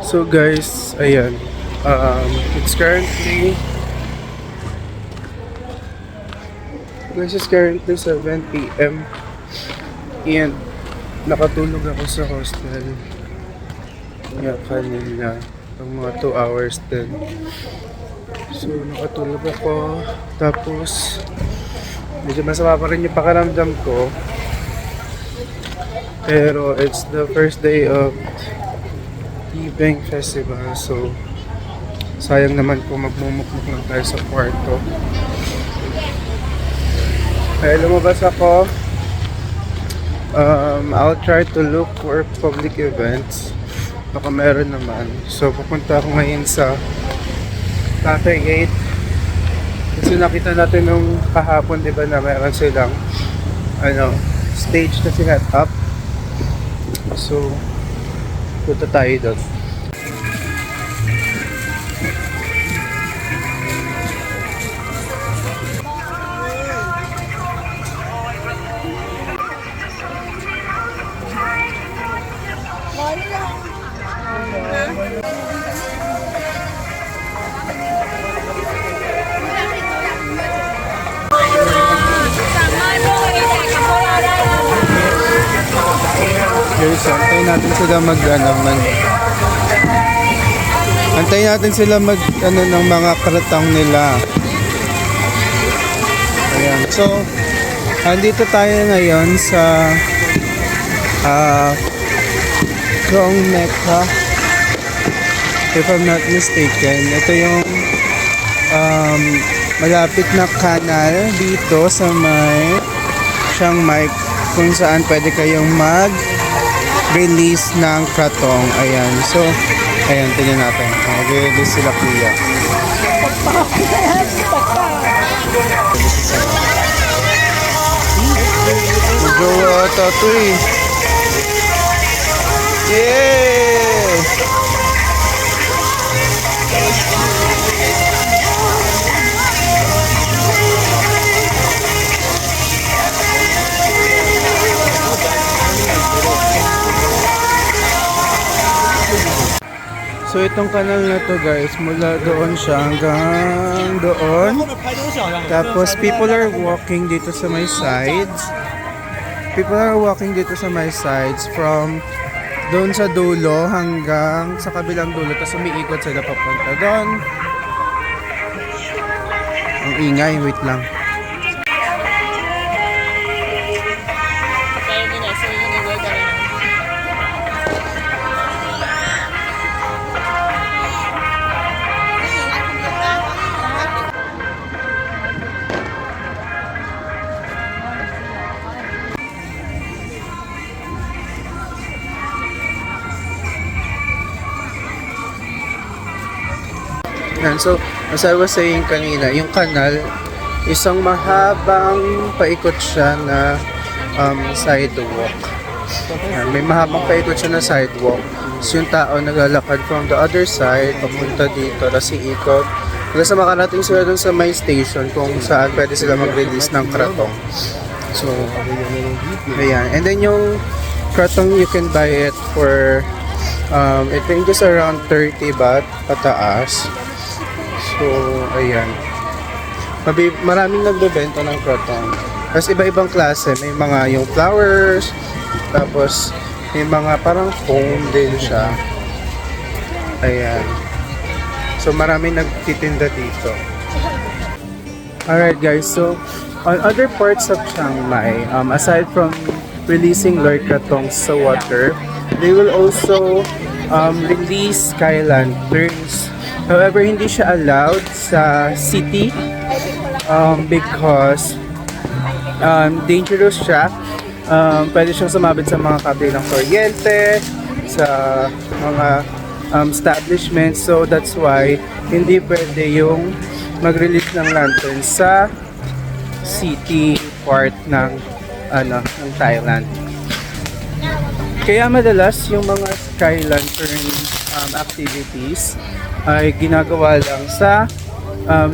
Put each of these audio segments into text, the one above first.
So guys, ayan. It's currently it's currently 7 p.m. and nakatulog ako sa hostel. Nga kanina, ang mga 2 hours din. So nakatulog ako, tapos medyo masama pa rin yung pakiramdam ko. Pero it's the first day of Ibeng Festival, so sayang naman kung magmumukmuk lang tayo sa kwarto. Kaya lumabas ako. I'll try to look for public events. Baka meron naman. So pupunta ako ngayon sa Cafe 8. Kasi nakita natin nung kahapon, diba, na meron silang stage na sinet up. So punta tayo doon. Guys, antayin natin sila antayin natin sila ng mga karatang nila. Ayan. So, andito tayo ngayon sa Krong Mecca, if I'm not mistaken. Ito yung malapit na kanal dito sa may Chiang Mai, kung saan pwede kayong mag-release ng kratong. Ayan. So, ayan, tingnan natin. Mag-release sila kuya. Jowa tato eh. Yeah! So itong kanal na to guys, mula doon siya hanggang doon. Tapos people are walking dito sa my sides. People are walking dito sa my sides from doon sa dulo hanggang sa kabilang dulo. Tapos umiikot sila papunta doon. Ang ingay, wait lang. And so, as I was saying kanina, yung kanal, isang mahabang paikot siya na sidewalk. May mahabang paikot siya na sidewalk. So, yung tao naglalakad from the other side, papunta dito, tapos iikot. Hanggang sa makarating sila dun sa my station kung saan pwede sila mag-release ng kratong. So, ayan. And then yung kratong, you can buy it for, it ranges around 30 baht pataas. So, ayan. Maraming nagbebenta ng kratong. Tapos iba-ibang klase. May mga yung flowers. Tapos, may mga parang foam din siya. Ayan. So, maraming nagtitinda dito. Alright guys, so, on other parts of Chiang Mai, aside from releasing Lord Kratongs sa water, they will also release sky lanterns. However, hindi siya allowed sa city because dangerous siya. Pwede siyang sumabit sa mga kable ng kuryente, sa mga establishments. So that's why hindi pwede yung mag-release ng lantern sa city part ng Thailand. Kaya madalas yung mga sky lantern activities ay ginagawa lang sa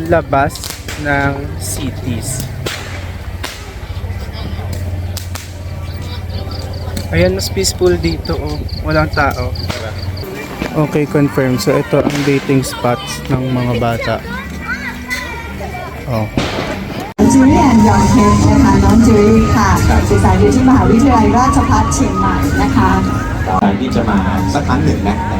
labas ng cities. Ayan, mas peaceful dito, oh. Walang tao. Okay, confirm. So, ito ang dating spots ng mga bata. Oh. จุ้ยแอนยอนเพชรนะคะน้องจุ้ยค่ะศึกษาอยู่ที่มหาวิทยาลัยราชภัฏเชียงใหม่นะคะ การที่จะมาสักครั้งหนึ่งนะใน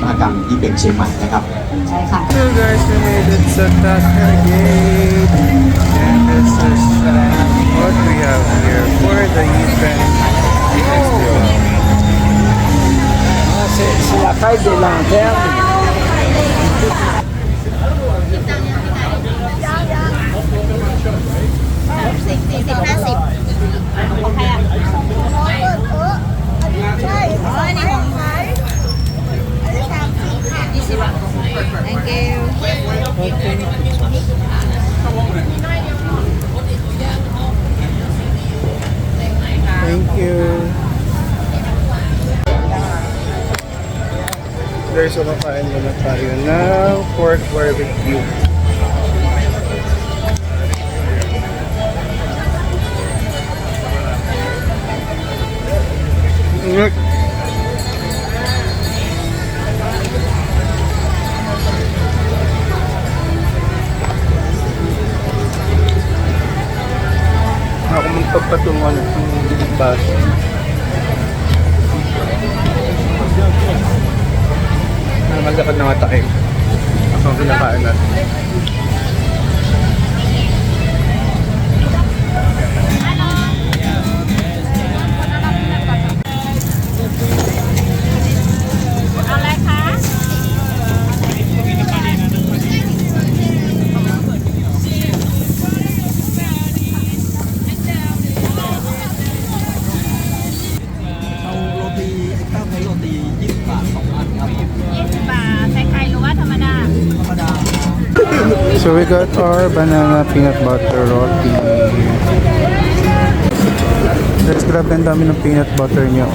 มหกรรมที่เป็นเชียงใหม่นะครับ ใช่ค่ะ So guys, we made it sa Tucker Gate. And this is what we have here for the event festival. C'est la fête des lanternes. Thank you. Guys, so kakain muna tayo ng pork barbecue. Ako magpagpatungan ng baso. Malakad na mata eh. Ako ang kinakain natin. So we got our banana peanut butter roti. Guys, grabe ang dami ng peanut butter niya.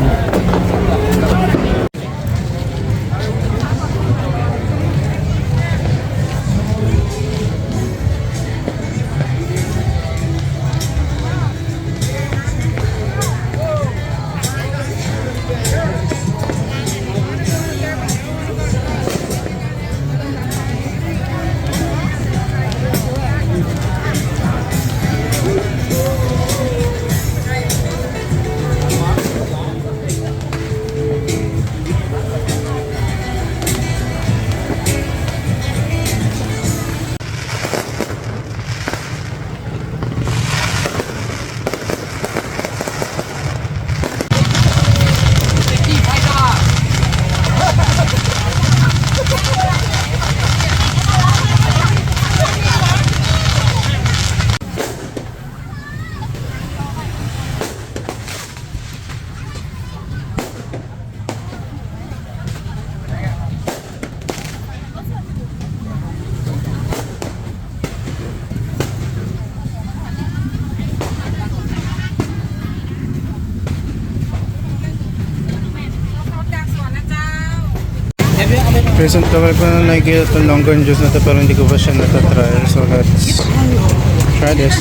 Present level ko na nakikita itong longgan juice na ito pero hindi ko pa siya natatry. So let's try this.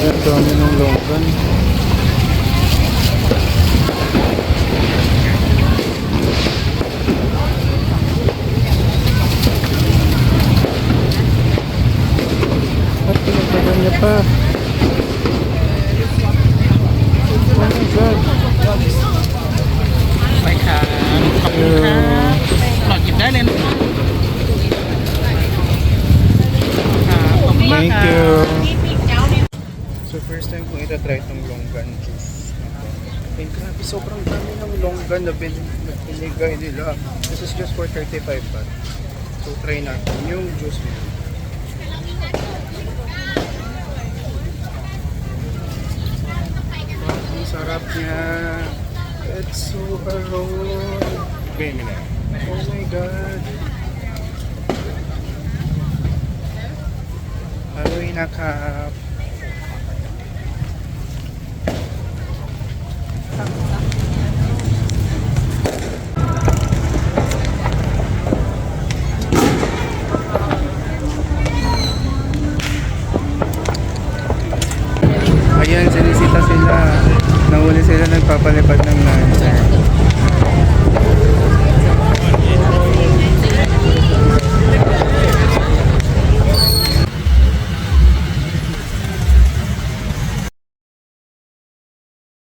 Ang dami ng longgan. At pinagdagan niya pa. Oh my God. Thank you. So first time kong itatry itong longgan juice. And grabe, sobrang dami ng longgan na binigay nila. This is just for 35 baht. So try natin yung juice nila. to a road. Wait a minute. Oh my God. Halloween na, Kap.